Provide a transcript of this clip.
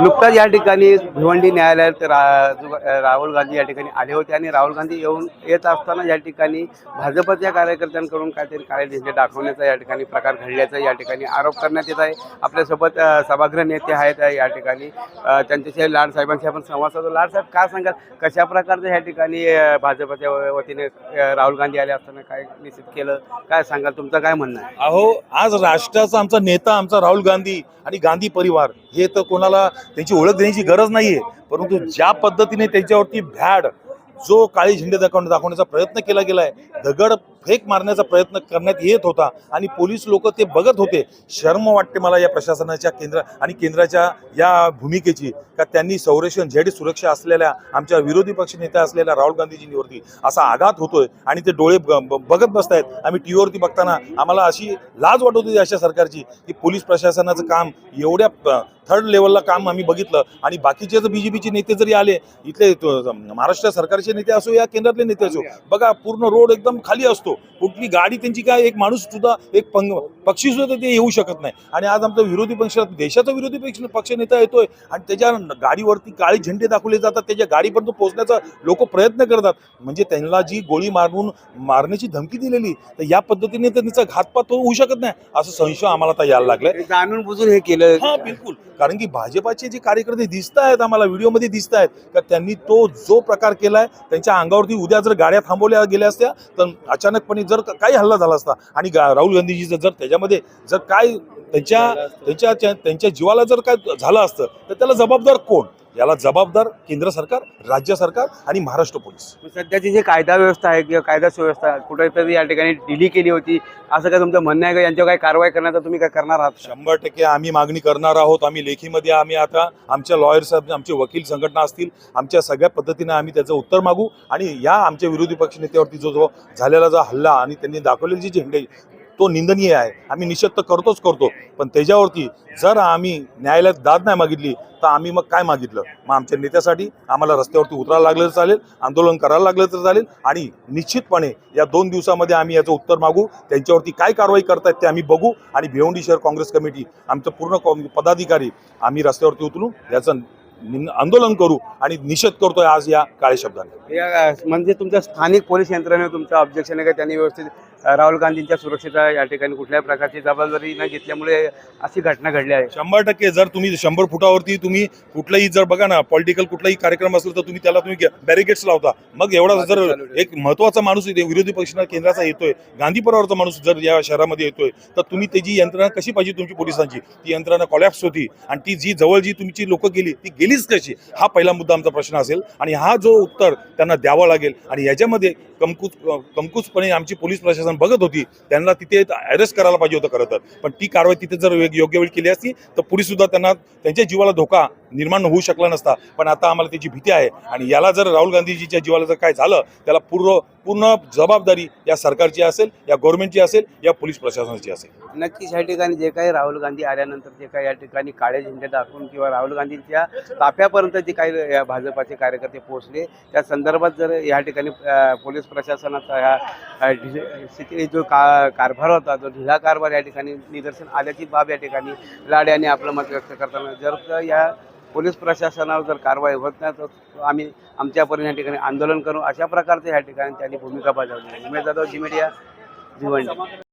नुकताच या ठिकाणी भिवंडी न्यायालयात राहुल गांधी या ठिकाणी आले होते आणि राहुल गांधी येत असताना या ठिकाणी भाजपच्या कार्यकर्त्यांकडून काहीतरी काळे झेंडे दाखवण्याचा या ठिकाणी प्रकार घडल्याचा या ठिकाणी आरोप करण्यात येत आहे। आपल्यासोबत सभागृह नेते आहेत या ठिकाणी, त्यांच्याशी लाड साहेबांशी आपण संवाद साधू। लाड साहेब, काय सांगाल कशा प्रकारचं या ठिकाणी भाजपच्या वतीने राहुल गांधी आले असताना काय निश्चित केलं, काय सांगाल, तुमचं काय म्हणणं आहे? अहो, आज राष्ट्राचा आमचा नेता आमचा राहुल गांधी आणि गांधी परिवार हे तर कोणाला त्यांची ओळख देण्याची गरज नाहीये, परंतु ज्या पद्धतीने त्यांच्यावरती भ्याड जो काळी झेंडे दाखवण्याचा प्रयत्न केला गेलाय, दगड फेक मारण्याचा प्रयत्न करण्यात येत होता आणि पोलीस लोक ते बघत होते। शर्म वाटते मला या प्रशासनाच्या केंद्राच्या या भूमिकेची, का त्यांनी संरक्षण झेड सुरक्षा असलेल्या आमच्या विरोधी पक्ष नेत्या असलेल्या राहुल गांधीजींवरती असा आघात होतोय आणि ते डोळे बघत बसतायत। आम्ही टीव्हीवरती बघताना आम्हाला अशी लाज वाटत होती अशा सरकारची, की पोलीस प्रशासनाचं काम एवढ्या थर्ड लेवलला काम आम्ही बघितलं। आणि बाकीचे जर बीजेपीचे नेते जरी आले, इथले महाराष्ट्र सरकारचे नेते असो या केंद्रातले नेते असो, बघा पूर्ण रोड एकदम खाली असतो, कुठली गाडी त्यांची काय, एक माणूस सुद्धा, एक पक्षी सुद्धा ते येऊ शकत नाही। आणि आज आमचा विरोधी पक्ष, देशाचा विरोधी पक्ष नेता येतोय आणि त्याच्या गाडीवरती काळे झेंडे दाखवले जातात, त्याच्या गाडीपर्यंत पोहोचण्याचा लोक प्रयत्न करतात। म्हणजे त्यांना जी गोळी मारण्याची धमकी दिलेली, तर या पद्धतीने त्यांचा घातपात होऊ शकत नाही असं संशय आम्हाला आता यायला लागलाय। जाणून बुजून हे केलं? हा, बिलकुल। कारण की भाजपाचे जे कार्यकर्ते दिसत आहेत आम्हाला व्हिडिओमध्ये दिसत आहेत, का त्यांनी तो जो प्रकार केलाय, त्यांच्या अंगावरती उद्या जर गाड्या थांबवल्या गेल्या असत्या तर अचानकपणे जर काही हल्ला झाला असता आणि राहुल गांधीजीचं जर त्याच्यामध्ये जर काय त्यांच्या जीवाला जर काय झालं असतं, तर त्याला जबाबदार कोण? याला जबाबदार केंद्र सरकार, राज्य सरकार आणि महाराष्ट्र पोलीस। सध्याची जी कायदा व्यवस्था आहे किंवा कायदा सुव्यवस्था कुठेतरी या ठिकाणी ढिली केली होती, असं काय तुमचं म्हणणं आहे का? यांच्यावर काही कारवाई करण्याचा तुम्ही काय करणार आहात? 100% आम्ही मागणी करणार आहोत। आम्ही लेखीमध्ये आम्ही आता आमच्या लॉयर्स, आमचे वकील संघटना असतील, आमच्या सगळ्या पद्धतीने आम्ही त्याचं उत्तर मागू आणि या आमच्या विरोधी पक्ष नेत्यावरती जो झालेला जो हल्ला आणि त्यांनी दाखवलेले जे झेंडे, तो निंदनीय आहे। आम्ही निषेध तर करतो, पण त्याच्यावरती जर आम्ही न्यायालयात दाद नाही मागितली तर आम्ही मग काय मागितलं? मग आमच्या नेत्यासाठी आम्हाला रस्त्यावरती उतरायला लागलं तर चालेल, आंदोलन करायला लागलं तर चालेल आणि निश्चितपणे या 2 दिवसामध्ये आम्ही याचं उत्तर मागू। त्यांच्यावरती काय कारवाई करतायत ते आम्ही बघू आणि भिवंडी शहर काँग्रेस कमिटी, आमचं पूर्ण पदाधिकारी आम्ही रस्त्यावरती उतरू, याचं आंदोलन करू आणि निषेध करतोय आज या काळ्या शब्दाने। म्हणजे तुमच्या स्थानिक पोलीस यंत्रणेवर तुमचं ऑब्जेक्शन आहे का त्यांनी व्यवस्थित राहुल गांधींच्या सुरक्षेचा या ठिकाणी कुठल्याही प्रकारची जबाबदारी न घेतल्यामुळे अशी घटना घडली आहे? 100% जर तुम्ही 100 फुटावरती तुम्ही कुठलाही जर बघा ना पॉलिटिकल कुठलाही कार्यक्रम असेल तर तुम्ही बॅरिकेड्स लावता, मग एवढा जर एक महत्वाचा माणूस विरोधी पक्ष केंद्राचा येतोय, गांधी परिवाराचा माणूस जर या शहरामध्ये येतोय, तर तुम्ही त्याची यंत्रणा कशी पाहिजे तुमची पोलिसांची? ती यंत्रणा कोलॅप्स होती आणि ती जी जवळ जी तुमची लोक गेली ती गेलीच कशी? हा पहिला मुद्दा आमचा प्रश्न असेल आणि हा जो उत्तर त्यांना द्यावा लागेल। आणि याच्यामध्ये कमकुचपणे आमची पोलीस प्रशासन बघत होती, त्यांना तिथे अरेस्ट करायला पाहिजे होतं खरं तर, पण ती कारवाई तिथे जर योग्य वेळ केली असती तर पुढे सुद्धा त्यांना त्यांच्या जीवाला धोका निर्माण होऊ शकला नसता। पण आता आम्हाला त्याची भीती आहे आणि याला जर राहुल गांधीजीच्या जीवाला जर काय झालं, त्याला पूर्ण जबाबदारी या सरकारची असेल, या गव्हर्नमेंटची असेल, या पोलीस प्रशासनाची असेल। नक्कीच या ठिकाणी जे काही राहुल गांधी आल्यानंतर जे काही या ठिकाणी काळे झेंडे दाखवून किंवा राहुल गांधींच्या ताफ्यापर्यंत जे काही या भाजपाचे कार्यकर्ते पोहोचले, त्या संदर्भात जर या ठिकाणी पोलीस प्रशासनाचा ह्या जो कारभार होता, जो ढिला कारभार या ठिकाणी निदर्शन आल्याची बाब या ठिकाणी लाड यांनी आपलं मत व्यक्त करताना, जर या पोलीस प्रशासनावर जर कारवाई होत नाही तर आम्ही आमच्यापर्यंत या ठिकाणी आंदोलन करू, अशा प्रकारचे या ठिकाणी त्यांनी भूमिका बजावली। उमेश जाधव, झी मीडिया, भिवंडी।